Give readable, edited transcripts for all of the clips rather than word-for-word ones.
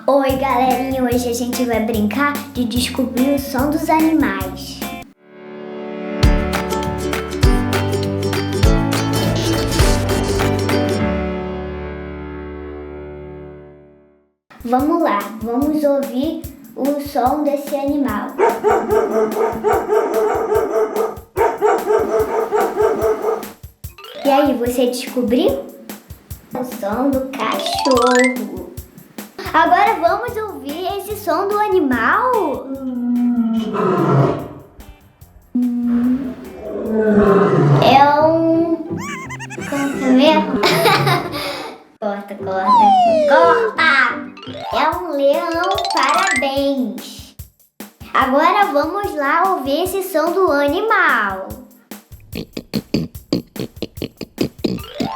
Oi galerinha, hoje a gente vai brincar de descobrir o som dos animais. Vamos lá, vamos ouvir o som desse animal. E aí, você descobriu? O som do cachorro. Agora vamos ouvir esse som do animal. É um... Como que é mesmo? Corta. É um leão, parabéns. Agora vamos lá ouvir esse som do animal.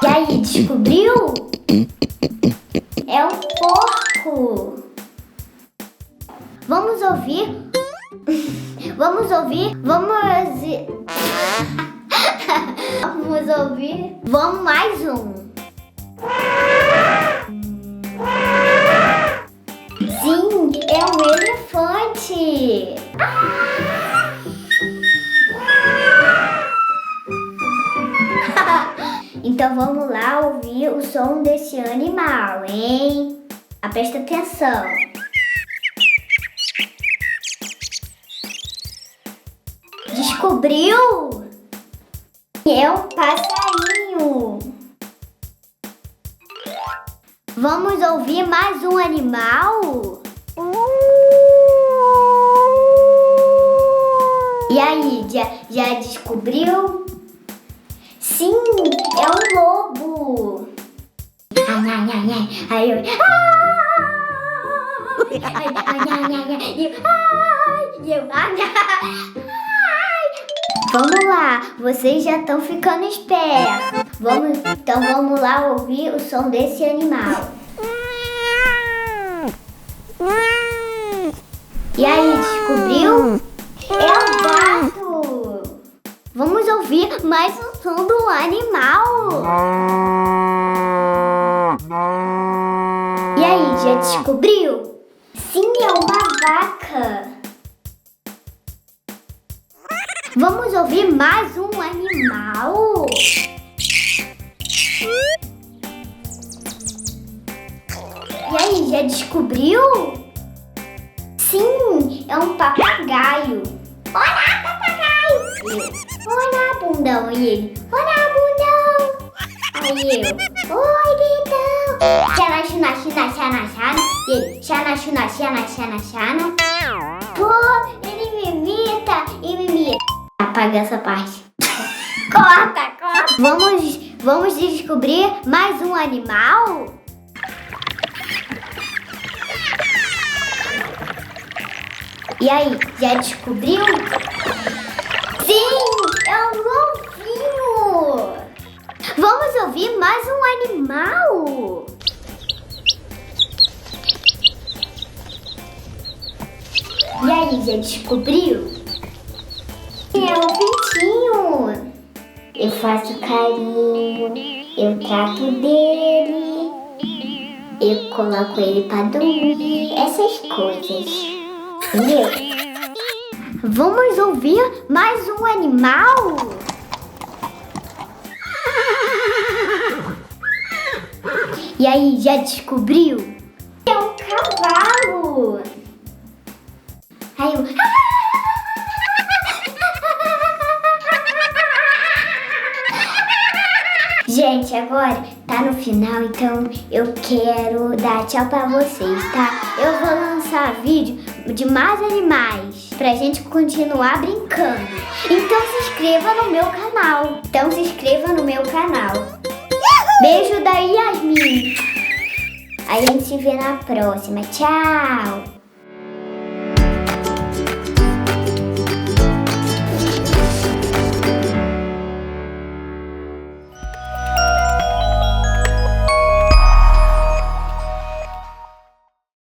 E aí, descobriu? É um porco. Vamos ouvir. Vamos mais um. Sim, é um elefante. Então vamos lá ouvir o som desse animal, hein? Presta atenção. Descobriu? É um passarinho. Vamos ouvir mais um animal? E aí, já descobriu? Sim, é um lobo. Aí eu... Vamos lá, vocês já estão ficando espertos. Então vamos lá ouvir o som desse animal. E aí, descobriu? É um gato. Vamos ouvir mais o som do animal. E aí, já descobriu? Sim, é uma vaca. Vamos ouvir mais um animal? E aí, já descobriu? Sim, é um papagaio. Olá, papagaio! Olá, bundão. E ele? Olá, bundão. Aí eu? Oi, bundão. Xana, xana, xana, xana, xana. E ele? Xana, xana, xana, xana, xana. Pô, ele me imita e me imita. Apaga essa parte. Corta. Vamos descobrir mais um animal? E aí, já descobriu? Sim, é um golfinho. Vamos ouvir mais um animal? E aí, já descobriu? É um pintinho. Eu faço carinho, eu trato dele, eu coloco ele pra dormir, essas coisas. Entendeu? Vamos ouvir mais um animal? E aí, já descobriu? É um cavalo. Aí eu... Gente, agora tá no final, então eu quero dar tchau pra vocês, tá? Eu vou lançar vídeo de mais animais pra gente continuar brincando. Então se inscreva no meu canal. Beijo da Yasmin. A gente se vê na próxima. Tchau!